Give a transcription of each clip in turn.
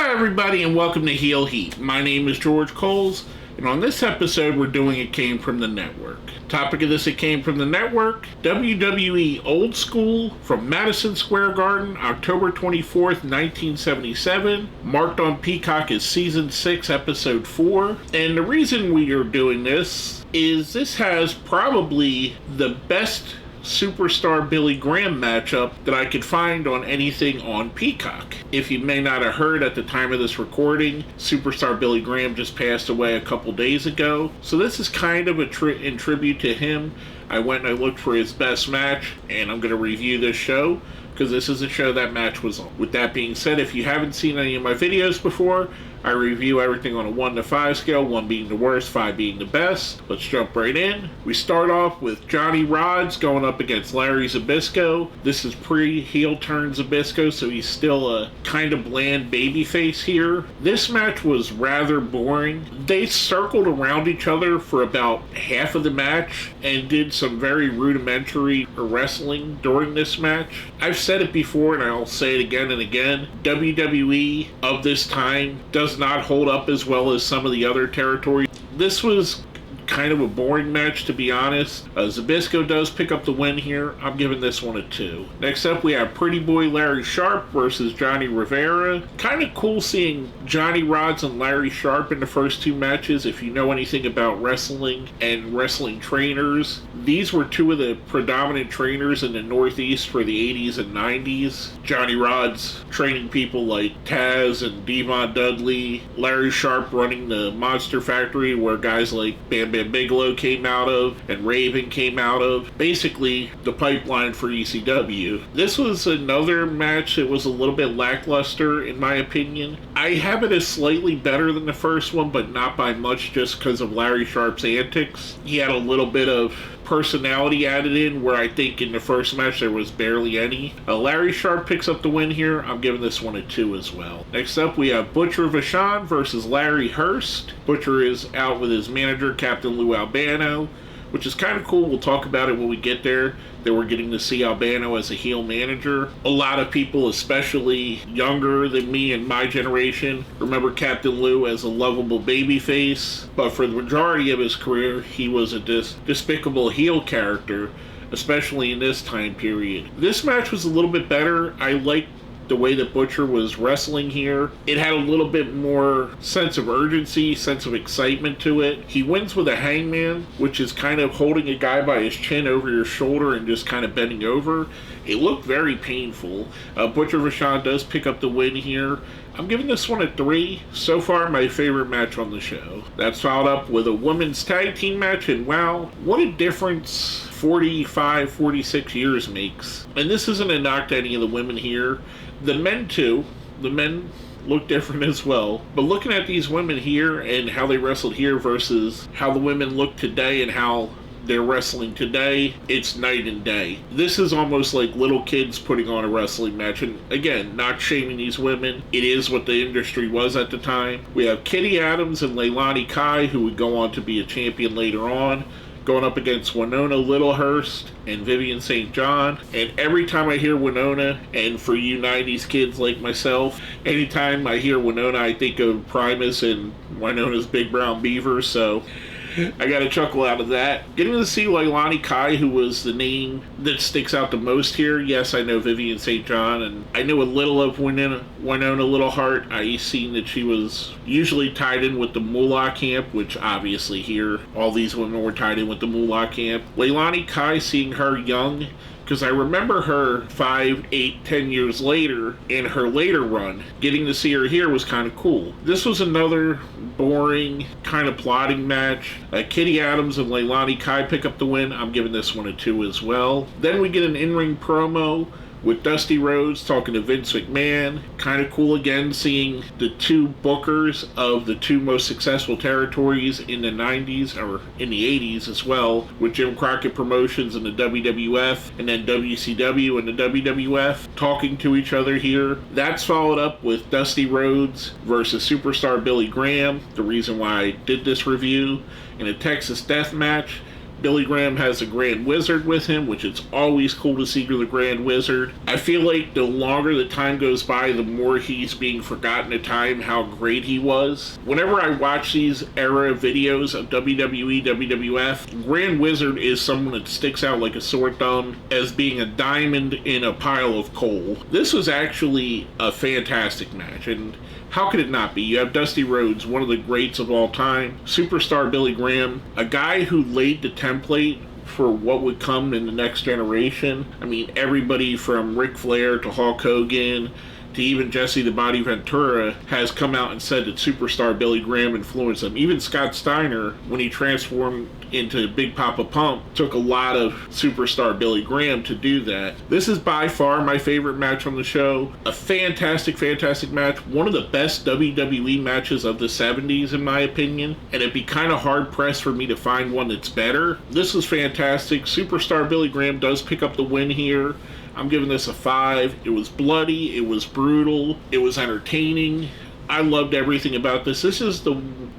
Hi everybody and welcome to Heel Heat. My name is George Coles, and on this episode we're doing It Came From The Network. Topic of this It Came From The Network, WWE Old School from Madison Square Garden, October 24th, 1977, marked on Peacock as Season 6, Episode 4. And the reason we are doing this is this has probably the best Superstar Billy Graham matchup that I could find on anything on Peacock. If you may not have heard at the time of this recording, Superstar Billy Graham just passed away a couple days ago. So this is kind of in tribute to him. I went and I looked for his best match, and I'm going to review this show because this is a show that match was on. With that being said, if you haven't seen any of my videos before, I review everything on a 1 to 5 scale, 1 being the worst, 5 being the best. Let's jump right in. We start off with Johnny Rodz going up against Larry Zabisco. This is pre-heel turn Zabisco, so he's still a kind of bland babyface here. This match was rather boring. They circled around each other for about half of the match and did some very rudimentary wrestling during this match. I've said it before and I'll say it again and again. WWE of this time does not hold up as well as some of the other territories. This was kind of a boring match, to be honest. Zabisco does pick up the win here. I'm giving this one a 2. Next up, we have Pretty Boy Larry Sharp versus Johnny Rivera. Kind of cool seeing Johnny Rodz and Larry Sharp in the first 2 matches. If you know anything about wrestling and wrestling trainers, these were 2 of the predominant trainers in the Northeast for the 80s and 90s. Johnny Rodz training people like Taz and Devon Dudley. Larry Sharp running the Monster Factory where guys like Bam Bam Bigelow came out of and Raven came out of. Basically the pipeline for ECW. This was another match that was a little bit lackluster in my opinion. I have it as slightly better than the first one, but not by much, just because of Larry Sharp's antics. He had a little bit of personality added in where I think in the first match there was barely any. Larry Sharp picks up the win here. I'm giving this one a 2 as well. Next up we have Butcher Vashon versus Larry Hurst. Butcher is out with his manager Captain Lou Albano, which is kind of cool. We'll talk about it when we get there, that we're getting to see Albano as a heel manager. A lot of people, especially younger than me and my generation, remember Captain Lou as a lovable babyface, but for the majority of his career, he was a despicable heel character, especially in this time period. This match was a little bit better. I liked the way that Butcher was wrestling here. It had a little bit more sense of urgency, sense of excitement to it. He wins with a hangman, which is kind of holding a guy by his chin over your shoulder and just kind of bending over. It looked very painful. Butcher Vashon does pick up the win here. I'm giving this one a 3. So far, my favorite match on the show. That's followed up with a women's tag team match, and wow, what a difference 45, 46 years makes. And this isn't a knock to any of the women here. The men too. The men look different as well. But looking at these women here and how they wrestled here versus how the women look today and how they're wrestling today, it's night and day. This is almost like little kids putting on a wrestling match. And again, not shaming these women. It is what the industry was at the time. We have Kitty Adams and Leilani Kai, who would go on to be a champion later on, going up against Winona Littlehurst and Vivian St. John. And every time I hear Winona, and for you 90s kids like myself, anytime I hear Winona, I think of Primus and Winona's Big Brown Beaver, so I got a chuckle out of that. Getting to see Leilani Kai, who was the name that sticks out the most here. Yes, I know Vivian St. John, and I know a little of Winona Littleheart. I seen that she was usually tied in with the Moolah Camp, which obviously here, all these women were tied in with the Moolah Camp. Leilani Kai, seeing her young, because I remember her 5, 8, 10 years later in her later run. Getting to see her here was kind of cool. This was another boring, kind of plotting match. Kitty Adams and Leilani Kai pick up the win. I'm giving this one a 2 as well. Then we get an in-ring promo with Dusty Rhodes talking to Vince McMahon. Kind of cool again seeing the 2 bookers of the 2 most successful territories in the 90s, or in the 80s as well, with Jim Crockett Promotions and the WWF, and then WCW and the WWF, talking to each other here. That's followed up with Dusty Rhodes versus Superstar Billy Graham, the reason why I did this review, in a Texas Death Match. Billy Graham has a Grand Wizard with him, which it's always cool to see the Grand Wizard. I feel like the longer the time goes by, the more he's being forgotten at time how great he was. Whenever I watch these era videos of WWE, WWF, Grand Wizard is someone that sticks out like a sore thumb as being a diamond in a pile of coal. This was actually a fantastic match, and how could it not be? You have Dusty Rhodes, one of the greats of all time, superstar Billy Graham, a guy who laid the template for what would come in the next generation. I mean, everybody from Ric Flair to Hulk Hogan to even Jesse the Body Ventura has come out and said that superstar Billy Graham influenced them. Even Scott Steiner, when he transformed into Big Papa Pump, took a lot of superstar Billy Graham to do that. This is by far my favorite match on the show. A fantastic, fantastic match. One of the best WWE matches of the 70s, in my opinion. And it'd be kind of hard-pressed for me to find one that's better. This was fantastic. Superstar Billy Graham does pick up the win here. I'm giving this a 5. It was bloody, it was brutal, it was entertaining. I loved everything about this. This is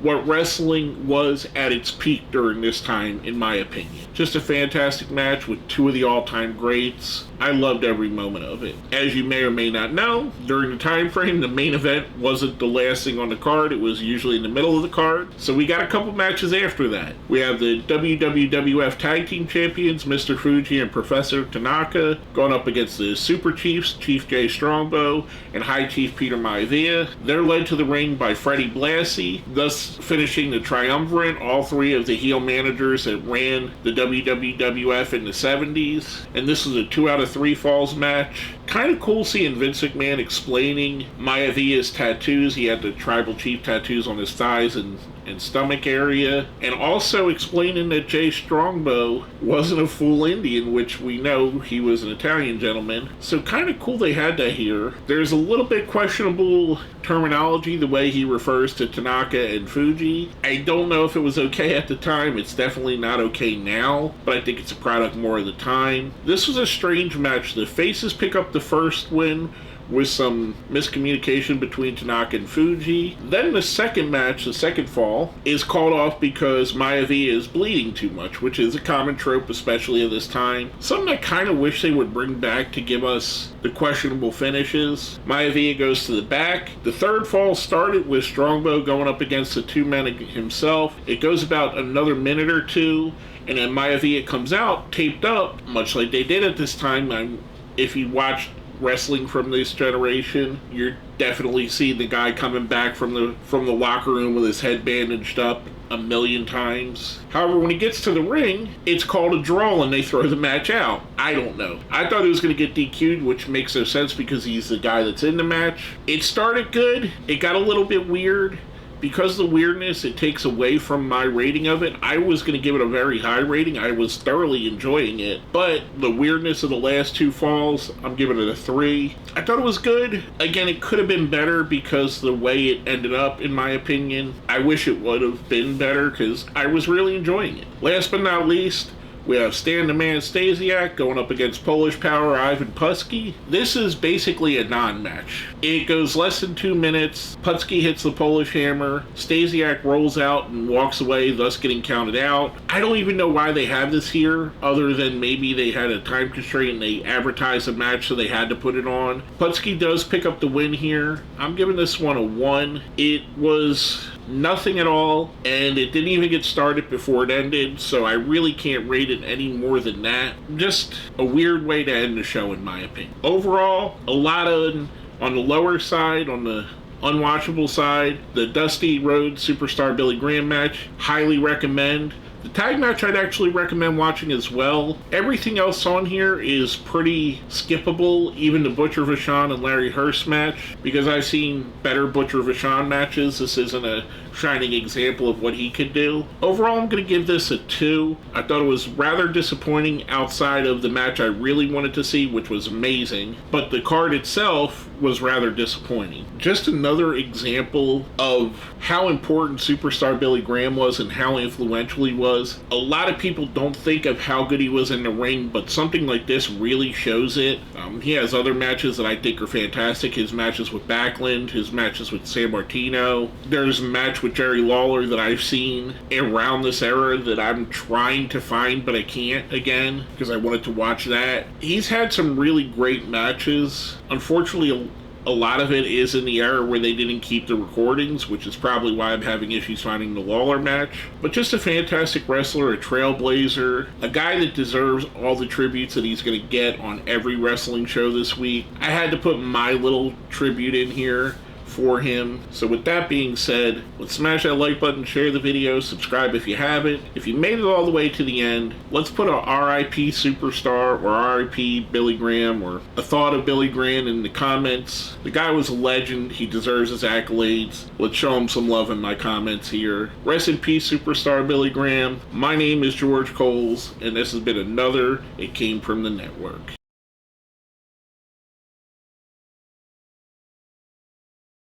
what wrestling was at its peak during this time, in my opinion. Just a fantastic match with two of the all-time greats. I loved every moment of it. As you may or may not know, during the time frame, the main event wasn't the last thing on the card. It was usually in the middle of the card. So we got a couple matches after that. We have the WWF Tag Team Champions, Mr. Fuji and Professor Tanaka, going up against the Super Chiefs, Chief Jay Strongbow and High Chief Peter Maivia. They're led to the ring by Freddie Blassie, thus finishing the triumvirate, all three of the heel managers that ran the WWF in the 70s. And this is a 2 out of 3 falls match. Kind of cool seeing Vince McMahon explaining Maivia's tattoos. He had the tribal chief tattoos on his thighs and stomach area, and also explaining that Jay Strongbow wasn't a full Indian, which we know he was an Italian gentleman. So kind of cool they had that here. There's a little bit questionable terminology, the way he refers to Tanaka and Fuji. I don't know if it was okay at the time. It's definitely not okay now, but I think it's a product more of the time. This was a strange match. The faces pick up the first win with some miscommunication between Tanaka and Fuji. Then the second match, the second fall, is called off because Maivia is bleeding too much, which is a common trope, especially at this time. Something I kind of wish they would bring back to give us the questionable finishes. Maivia goes to the back. The third fall started with Strongbow going up against the two men himself. It goes about another minute or two, and then Maivia comes out, taped up, much like they did at this time. If you watched wrestling from this generation, you're definitely seeing the guy coming back from the locker room with his head bandaged up a million times. However, when he gets to the ring, it's called a draw and they throw the match out. I don't know. I thought he was going to get DQ'd, which makes no sense because he's the guy that's in the match. It started good. It got a little bit weird. Because of the weirdness, it takes away from my rating of it. I was going to give it a very high rating. I was thoroughly enjoying it. But the weirdness of the last two falls, I'm giving it a 3. I thought it was good. Again, it could have been better because the way it ended up, in my opinion. I wish it would have been better because I was really enjoying it. Last but not least, we have Stan the Man Stasiak going up against Polish Power Ivan Pusky. This is basically a non-match. It goes less than 2 minutes. Pusky hits the Polish hammer. Stasiak rolls out and walks away, thus getting counted out. I don't even know why they have this here, other than maybe they had a time constraint and they advertised a match so they had to put it on. Pusky does pick up the win here. I'm giving this one a 1. It was nothing at all, and it didn't even get started before it ended, so I really can't rate it any more than that. Just a weird way to end the show, in my opinion. Overall, a lot on the lower side, on the unwatchable side. The Dusty Rhodes Superstar Billy Graham match, highly recommend. The tag match I'd actually recommend watching as well. Everything else on here is pretty skippable, even the Butcher Vashon and Larry Hurst match, because I've seen better Butcher Vashon matches. This isn't a shining example of what he could do. Overall, I'm going to give this a 2. I thought it was rather disappointing outside of the match I really wanted to see, which was amazing, but the card itself was rather disappointing. Just another example of how important Superstar Billy Graham was and how influential he was. A lot of people don't think of how good he was in the ring, but something like this really shows it. He has other matches that I think are fantastic. His matches with Backlund, his matches with San Martino. There's a match with with Jerry Lawler that I've seen around this era that I'm trying to find, but I can't again because I wanted to watch that. He's had some really great matches. Unfortunately, a lot of it is in the era where they didn't keep the recordings, which is probably why I'm having issues finding the Lawler match. But just a fantastic wrestler, a trailblazer, a guy that deserves all the tributes that he's going to get on every wrestling show this week. I had to put my little tribute in here for him. So with that being said, let's smash that like button, share the video, subscribe if you haven't. If you made it all the way to the end, let's put a RIP superstar or RIP Billy Graham or a thought of Billy Graham in the comments. The guy was a legend. He deserves his accolades. Let's show him some love in my comments here. Rest in peace, superstar Billy Graham. My name is George Coles, and this has been another It Came From The Network.